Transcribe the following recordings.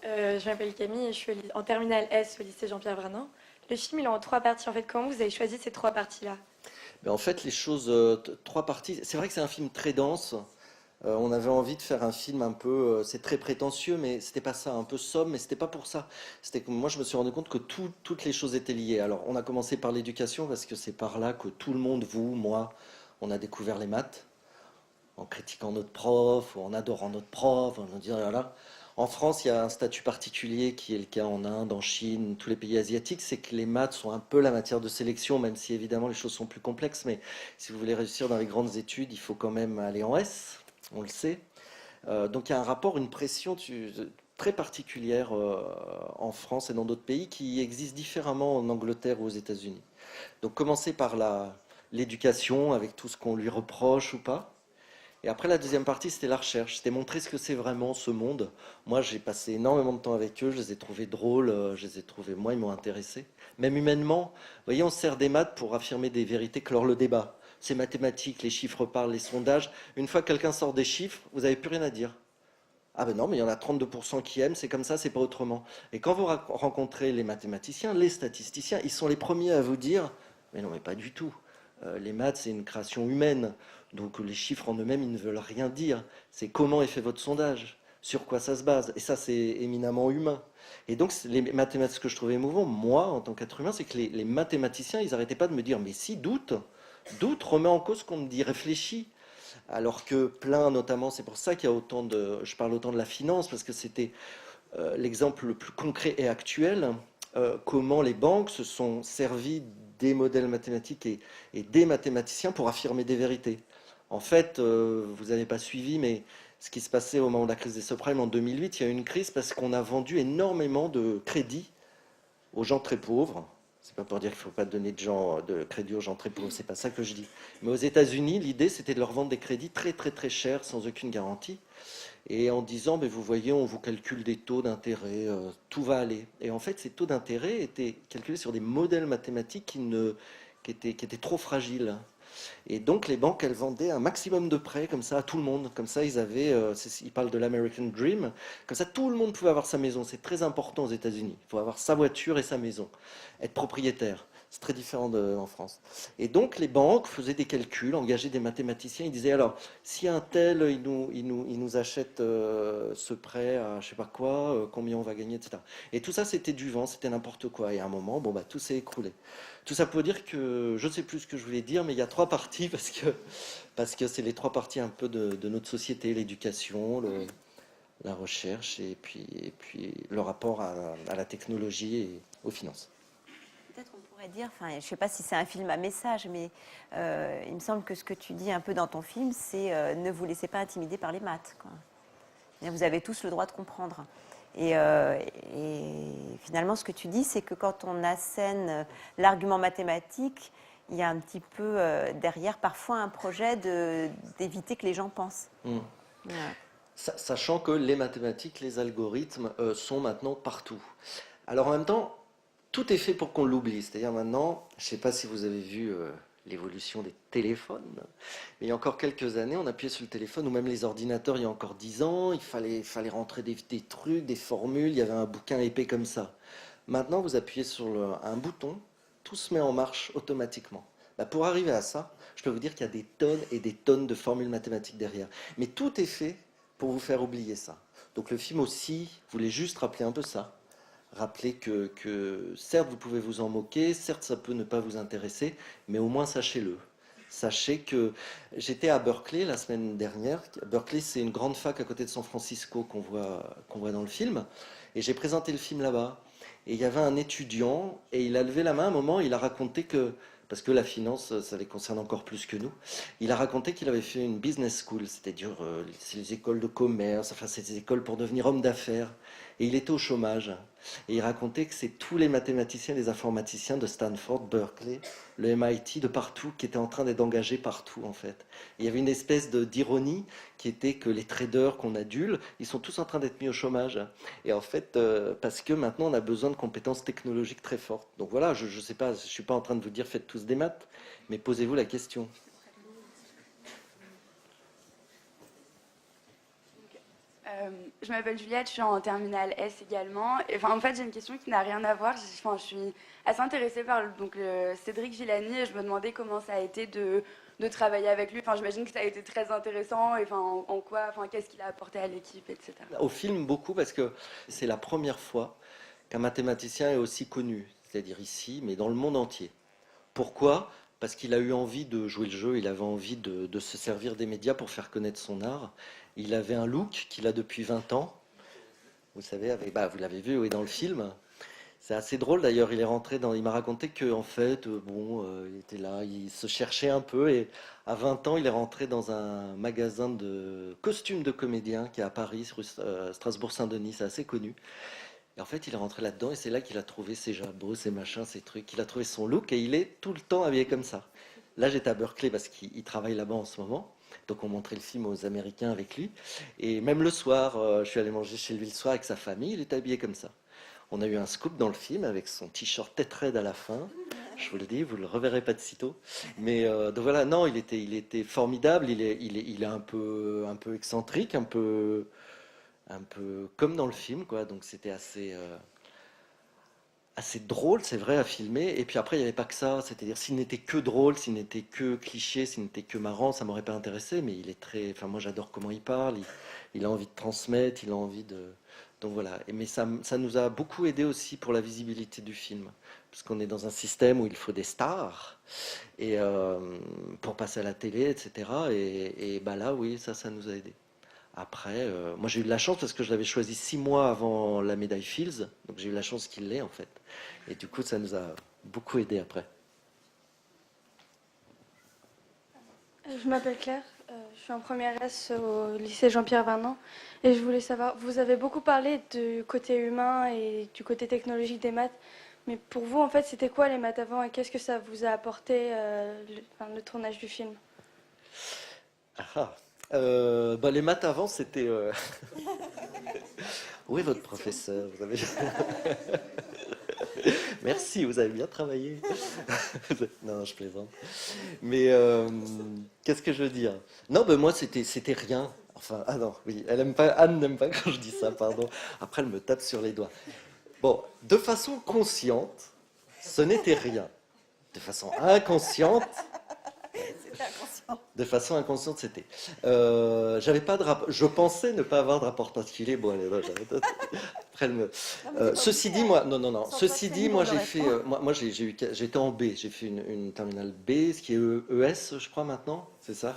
Je m'appelle Camille et je suis en terminale S au lycée Jean-Pierre Vernon. Le film, il est en trois parties. En fait, comment vous avez choisi ces trois parties-là? Mais en fait, les choses, trois parties. C'est vrai que c'est un film très dense. On avait envie de faire un film un peu, c'est très prétentieux, mais c'était pas ça, un peu somme, mais c'était pas pour ça. C'était que moi, je me suis rendu compte que toutes les choses étaient liées. Alors, on a commencé par l'éducation parce que c'est par là que tout le monde, vous, moi, on a découvert les maths en critiquant notre prof ou en adorant notre prof, en nous disant voilà. En France, il y a un statut particulier qui est le cas en Inde, en Chine, tous les pays asiatiques, c'est que les maths sont un peu la matière de sélection, même si évidemment les choses sont plus complexes. Mais si vous voulez réussir dans les grandes études, il faut quand même aller en S, on le sait. Donc il y a un rapport, une pression très particulière en France et dans d'autres pays qui existe différemment en Angleterre ou aux États-Unis. Donc commencer par l'éducation avec tout ce qu'on lui reproche ou pas. Et après, la deuxième partie, c'était la recherche. C'était montrer ce que c'est vraiment ce monde. Moi, j'ai passé énormément de temps avec eux. Je les ai trouvés drôles. Je les ai trouvés, moi, ils m'ont intéressé. Même humainement, vous voyez, on se sert des maths pour affirmer des vérités, clore le débat. C'est mathématique, les chiffres parlent, les sondages. Une fois que quelqu'un sort des chiffres, vous n'avez plus rien à dire. Ah ben non, mais il y en a 32% qui aiment, c'est comme ça, c'est pas autrement. Et quand vous rencontrez les mathématiciens, les statisticiens, ils sont les premiers à vous dire, mais non, mais pas du tout. Les maths, c'est une création humaine. Donc les chiffres en eux-mêmes, ils ne veulent rien dire. C'est comment est fait votre sondage, sur quoi ça se base. Et ça, c'est éminemment humain. Et donc, les mathématiques, ce que je trouvais émouvant, moi, en tant qu'être humain, c'est que les mathématiciens, ils n'arrêtaient pas de me dire, mais si, doute, remet en cause ce qu'on me dit, réfléchis. Alors que plein, notamment, c'est pour ça qu'il y a autant de, je parle autant de la finance, parce que c'était l'exemple le plus concret et actuel, comment les banques se sont servies des modèles mathématiques et des mathématiciens pour affirmer des vérités. En fait, vous n'avez pas suivi, mais ce qui se passait au moment de la crise des subprimes en 2008, il y a eu une crise parce qu'on a vendu énormément de crédits aux gens très pauvres. C'est pas pour dire qu'il ne faut pas donner de crédit aux gens très pauvres, c'est pas ça que je dis. Mais aux États-Unis, l'idée c'était de leur vendre des crédits très très très chers sans aucune garantie et en disant, mais vous voyez, on vous calcule des taux d'intérêt, tout va aller. Et en fait, ces taux d'intérêt étaient calculés sur des modèles mathématiques qui étaient trop fragiles. Et donc les banques, elles vendaient un maximum de prêts comme ça à tout le monde. Comme ça, ils parlent de l'American Dream. Comme ça, tout le monde pouvait avoir sa maison. C'est très important aux États-Unis. Il faut avoir sa voiture et sa maison, être propriétaire. C'est très différent en France. Et donc les banques faisaient des calculs, engageaient des mathématiciens. Ils disaient alors, si un tel, il nous achète ce prêt à je sais pas quoi, combien on va gagner, etc. Et tout ça, c'était du vent, c'était n'importe quoi. Et à un moment, bon bah tout s'est écroulé. Tout ça pour dire que je ne sais plus ce que je voulais dire, mais il y a trois parties parce que c'est les trois parties un peu de notre société, l'éducation, la recherche et puis le rapport à la technologie et aux finances. Peut-être on pourrait dire, enfin, je ne sais pas si c'est un film à message, mais il me semble que ce que tu dis un peu dans ton film, c'est ne vous laissez pas intimider par les maths, quoi. Vous avez tous le droit de comprendre. Et finalement, ce que tu dis, c'est que quand on assène l'argument mathématique, il y a un petit peu derrière parfois un projet d'éviter que les gens pensent. Hmm. Ouais. Sachant que les mathématiques, les algorithmes sont maintenant partout. Alors en même temps, tout est fait pour qu'on l'oublie. C'est-à-dire maintenant, je ne sais pas si vous avez vu l'évolution des téléphones, mais il y a encore quelques années, on appuyait sur le téléphone, ou même les ordinateurs, il y a encore 10 ans, il fallait rentrer des trucs, des formules, il y avait un bouquin épais comme ça. Maintenant, vous appuyez sur un bouton, tout se met en marche automatiquement. Bah, pour arriver à ça, je peux vous dire qu'il y a des tonnes et des tonnes de formules mathématiques derrière. Mais tout est fait pour vous faire oublier ça. Donc le film aussi voulait juste rappeler un peu ça. Rappeler que certes vous pouvez vous en moquer, certes ça peut ne pas vous intéresser, mais au moins sachez-le. Sachez que j'étais à Berkeley la semaine dernière. Berkeley, c'est une grande fac à côté de San Francisco qu'on voit dans le film. Et j'ai présenté le film là-bas. Et il y avait un étudiant, et il a levé la main à un moment, il a raconté que, parce que la finance, ça les concerne encore plus que nous, il a raconté qu'il avait fait une business school, c'est-à-dire c'est les écoles de commerce, enfin c'est des écoles pour devenir homme d'affaires. Et il était au chômage. Et il racontait que c'est tous les mathématiciens, les informaticiens de Stanford, Berkeley, le MIT, de partout, qui étaient en train d'être engagés partout, en fait. Et il y avait une espèce d'ironie qui était que les traders qu'on adule, ils sont tous en train d'être mis au chômage. Et en fait, parce que maintenant, on a besoin de compétences technologiques très fortes. Donc voilà, je ne sais pas, je ne suis pas en train de vous dire faites tous des maths, mais posez-vous la question. Je m'appelle Juliette, je suis en terminale S également. Et, en fait, j'ai une question qui n'a rien à voir. Je suis assez intéressée par Cédric Villani et je me demandais comment ça a été de travailler avec lui. J'imagine que ça a été très intéressant. Et en quoi, qu'est-ce qu'il a apporté à l'équipe, etc. Au film, beaucoup, parce que c'est la première fois qu'un mathématicien est aussi connu, c'est-à-dire ici, mais dans le monde entier. Pourquoi ? Parce qu'il a eu envie de jouer le jeu, il avait envie de se servir des médias pour faire connaître son art. Il avait un look qu'il a depuis 20 ans. Vous savez, vous l'avez vu oui, dans le film. C'est assez drôle d'ailleurs, il m'a raconté que en fait, il était là, il se cherchait un peu et à 20 ans, il est rentré dans un magasin de costumes de comédiens qui est à Paris, rue Strasbourg-Saint-Denis, c'est assez connu. Et en fait, il est rentré là-dedans et c'est là qu'il a trouvé ses jabots, ses machins, ses trucs. Il a trouvé son look et il est tout le temps habillé comme ça. Là, j'étais à Berkeley parce qu'il travaille là-bas en ce moment. Donc, on montrait le film aux Américains avec lui. Et même le soir, je suis allé manger chez lui le soir avec sa famille, il est habillé comme ça. On a eu un scoop dans le film avec son t-shirt tête raide à la fin. Je vous le dis, vous ne le reverrez pas de sitôt. Mais donc voilà, non, il était formidable. Il est un peu excentrique, un peu comme dans le film, quoi. Donc c'était assez drôle, c'est vrai, à filmer. Et puis après, il n'y avait pas que ça. C'est-à-dire, s'il n'était que drôle, s'il n'était que cliché, s'il n'était que marrant, ça m'aurait pas intéressé. Mais il est très. Enfin, moi, j'adore comment il parle. Il a envie de transmettre. Il a envie de. Donc voilà. Mais ça nous a beaucoup aidé aussi pour la visibilité du film. Parce qu'on est dans un système où il faut des stars et pour passer à la télé, etc. Et bah là, oui, ça nous a aidé. Après, moi j'ai eu de la chance parce que je l'avais choisi 6 mois avant la médaille Fields, donc j'ai eu la chance qu'il l'ait en fait. Et du coup, ça nous a beaucoup aidé après. Je m'appelle Claire, je suis en première S au lycée Jean-Pierre Vernant et je voulais savoir, vous avez beaucoup parlé du côté humain et du côté technologique des maths, mais pour vous en fait c'était quoi les maths avant et qu'est-ce que ça vous a apporté le tournage du film? Ah, les maths avant, c'était. Où est votre professeur? Vous avez... Merci, vous avez bien travaillé. Non, je plaisante. Mais qu'est-ce que je veux dire? Non, moi, c'était rien. Enfin, ah non, oui, Anne n'aime pas quand je dis ça, pardon. Après, elle me tape sur les doigts. Bon, de façon consciente, ce n'était rien. De façon inconsciente, c'était. J'avais pas de rapport. Je pensais ne pas avoir de rapport particulier. Bon, allez, j'arrête. Après, ceci dit, moi, non. Ceci dit, moi, j'ai fait. J'étais en B. J'ai fait une terminale B, ce qui est ES, je crois maintenant. C'est ça.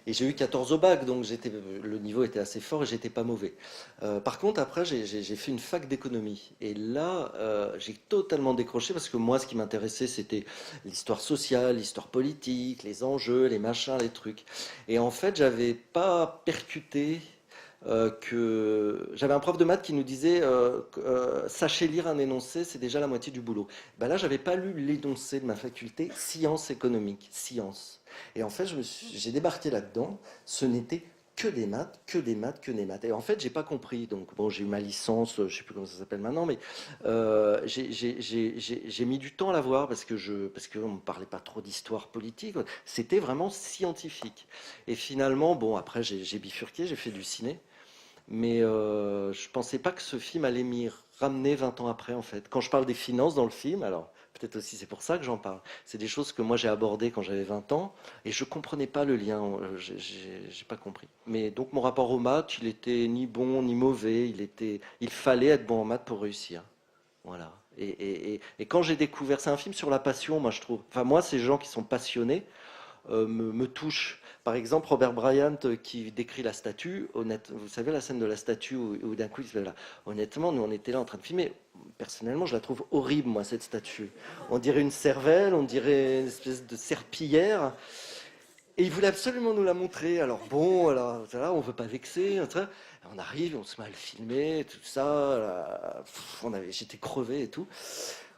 Et j'ai eu 14 au bac, donc le niveau était assez fort et j'étais pas mauvais. Par contre, après, j'ai fait une fac d'économie. Et là, j'ai totalement décroché parce que moi, ce qui m'intéressait, c'était l'histoire sociale, l'histoire politique, les enjeux, les machins, les trucs. Et en fait, j'avais pas percuté que j'avais un prof de maths qui nous disait sachez lire un énoncé, c'est déjà la moitié du boulot. Ben là, j'avais pas lu l'énoncé de ma faculté, sciences économiques, sciences. Et en fait, j'ai débarqué là-dedans. Ce n'était que des maths, que des maths, que des maths. Et en fait, j'ai pas compris. Donc bon, j'ai eu ma licence, je sais plus comment ça s'appelle maintenant, mais j'ai mis du temps à la voir parce que on me parlait pas trop d'histoire politique. C'était vraiment scientifique. Et finalement, bon, après j'ai bifurqué, j'ai fait du ciné. Mais je pensais pas que ce film allait m'y ramener 20 ans après, en fait. Quand je parle des finances dans le film, alors peut-être aussi c'est pour ça que j'en parle. C'est des choses que moi j'ai abordées quand j'avais 20 ans et je comprenais pas le lien. J'ai pas compris. Mais donc mon rapport aux maths, il était ni bon ni mauvais. Il fallait être bon en maths pour réussir. Voilà. Et quand j'ai découvert, c'est un film sur la passion, moi je trouve. Enfin moi, ces gens qui sont passionnés me touchent. Par exemple, Robert Bryant qui décrit la statue, vous savez la scène de la statue où d'un coup il se fait là. Honnêtement, nous on était là en train de filmer. Personnellement, je la trouve horrible, moi, cette statue. On dirait une cervelle, on dirait une espèce de serpillière. Et il voulait absolument nous la montrer. Alors bon, alors, là, on veut pas vexer. On arrive, on se met à le filmer, tout ça. J'étais crevé et tout.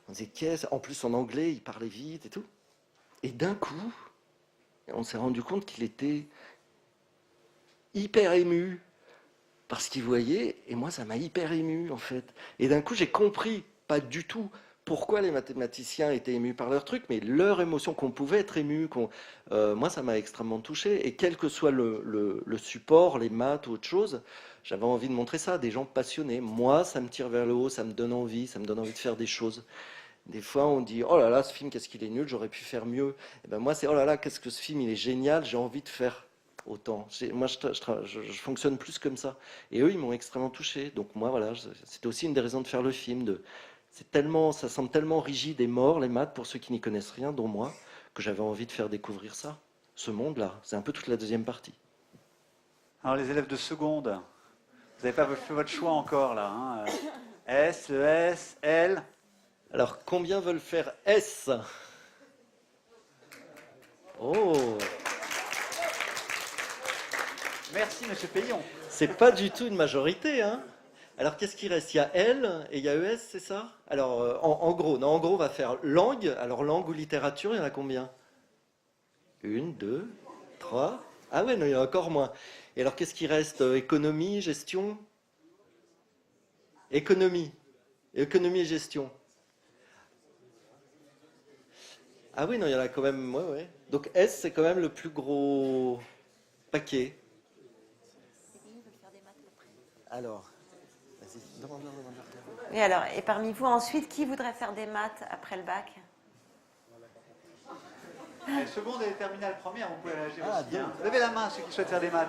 On disait qu'est-ce. En plus, en anglais, il parlait vite et tout. Et d'un coup, on s'est rendu compte qu'il était hyper ému par ce qu'il voyait, et moi ça m'a hyper ému en fait. Et d'un coup j'ai compris, pas du tout, pourquoi les mathématiciens étaient émus par leur truc, mais leur émotion, qu'on pouvait être ému, moi ça m'a extrêmement touché, et quel que soit le support, les maths ou autre chose, J'avais envie de montrer ça à des gens passionnés. Moi, ça me tire vers le haut, ça me donne envie de faire des choses. Des fois, on dit, oh là là, ce film, qu'est-ce qu'il est nul, j'aurais pu faire mieux. Et ben moi, c'est, oh là là, qu'est-ce que ce film, il est génial, j'ai envie de faire autant. Moi, je fonctionne plus comme ça. Et eux, ils m'ont extrêmement touché. Donc moi, voilà, c'était aussi une des raisons de faire le film. Ça semble tellement rigide et mort, les maths, pour ceux qui n'y connaissent rien, dont moi, que j'avais envie de faire découvrir ça, ce monde-là. C'est un peu toute la deuxième partie. Alors les élèves de seconde, vous n'avez pas fait votre choix encore là. Hein. S, ES, L. Alors, combien veulent faire S? Oh, Merci Monsieur Payon. c'est pas du tout une majorité, hein? Alors, qu'est-ce qui reste? Il y a L et il y a ES, c'est ça? Alors, en gros, non, en gros, on va faire langue. Alors, langue ou littérature, il y en a combien? Une, deux, trois. Ah ouais, non, il y en a encore moins. Et alors, qu'est-ce qui reste? Économie, gestion? Économie. Économie et gestion. Ah oui, non, il y en a quand même. Ouais, ouais. Donc S, c'est quand même le plus gros paquet. Alors, vas-y, demande. Oui, alors, et parmi vous, ensuite, qui voudrait faire des maths après le bac? Les secondes et les terminales premières, vous pouvez réagir Ah, aussi. bien. Hein. Levez la main ceux qui souhaitent faire des maths.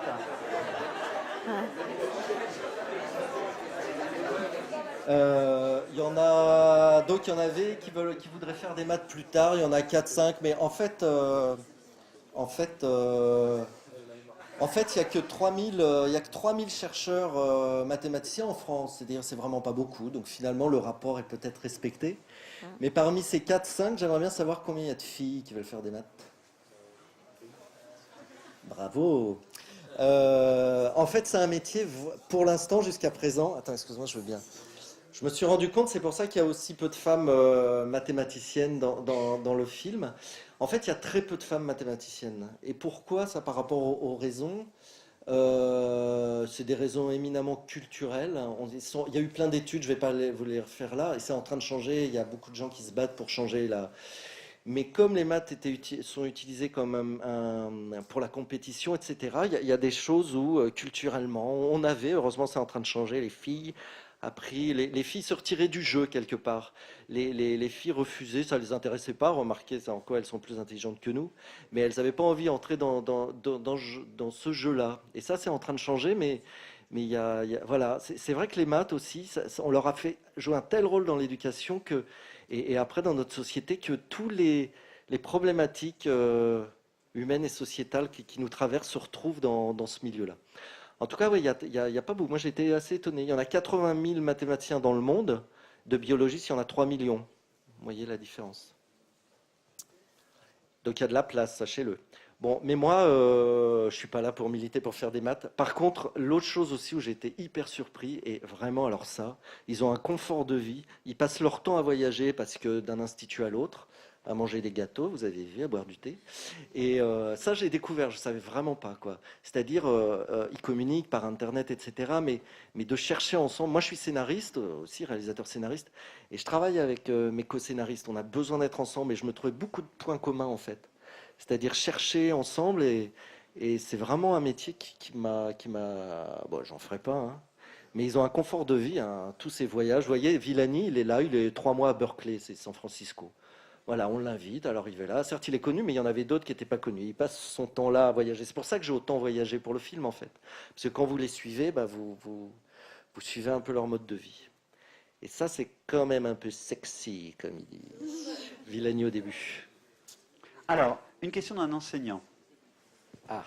Il y en a. Donc, il y en avait qui voudraient faire des maths plus tard. Il y en a 4, 5. Mais en fait, en fait, il n'y a que 3000 chercheurs mathématiciens en France. C'est-à-dire, c'est vraiment pas beaucoup. Donc, finalement, le rapport est peut-être respecté. Mais parmi ces 4, 5, j'aimerais bien savoir combien il y a de filles qui veulent faire des maths. Bravo. En fait, c'est un métier, pour l'instant, jusqu'à présent. Attends, excuse-moi, je veux bien. Je me suis rendu compte, c'est pour ça qu'il y a aussi peu de femmes mathématiciennes dans le film. En fait, il y a très peu de femmes mathématiciennes. Et pourquoi ça par rapport aux raisons? C'est des raisons éminemment culturelles. Il y a eu plein d'études, je ne vais pas vous les refaire là, et c'est en train de changer. Il y a beaucoup de gens qui se battent pour changer là. Mais comme les maths sont utilisées comme pour la compétition, etc., il y a des choses où, culturellement, heureusement c'est en train de changer, les filles appris, les filles se retiraient du jeu quelque part. Les filles refusaient, ça ne les intéressait pas, remarquez c'est en quoi elles sont plus intelligentes que nous, mais elles n'avaient pas envie d'entrer dans ce jeu-là. Et ça c'est en train de changer, mais voilà, c'est vrai que les maths aussi, on leur a fait jouer un tel rôle dans l'éducation et après dans notre société que tous les problématiques humaines et sociétales qui nous traversent se retrouvent dans ce milieu-là. En tout cas, oui, il y a pas beaucoup. Moi, j'ai été assez étonné. Il y en a 80 000 mathématiciens dans le monde. De biologistes, il y en a 3 millions. Vous voyez la différence. Donc, il y a de la place, sachez-le. Bon, mais moi, je ne suis pas là pour militer, pour faire des maths. Par contre, l'autre chose aussi où j'ai été hyper surpris, et vraiment, alors ça, ils ont un confort de vie. Ils passent leur temps à voyager parce que d'un institut à l'autre, à manger des gâteaux, vous avez vu, à boire du thé. Et ça, j'ai découvert, je ne savais vraiment pas, quoi. C'est-à-dire, ils communiquent par Internet, etc. Mais de chercher ensemble. Moi, je suis scénariste, aussi réalisateur scénariste, et je travaille avec mes co-scénaristes. On a besoin d'être ensemble, et je me trouvais beaucoup de points communs, en fait. C'est-à-dire chercher ensemble, et c'est vraiment un métier qui m'a... Bon, j'en ferai pas, hein. Mais ils ont un confort de vie, hein, tous ces voyages. Vous voyez, Villani, il est là, il est 3 mois à Berkeley, c'est San Francisco. Voilà, on l'invite, alors il est là. Certes, il est connu, mais il y en avait d'autres qui n'étaient pas connus. Il passe son temps là à voyager. C'est pour ça que j'ai autant voyagé pour le film, en fait. Parce que quand vous les suivez, bah, vous suivez un peu leur mode de vie. Et ça, c'est quand même un peu sexy, comme il dit Villani au début. Alors, une question d'un enseignant. Ah.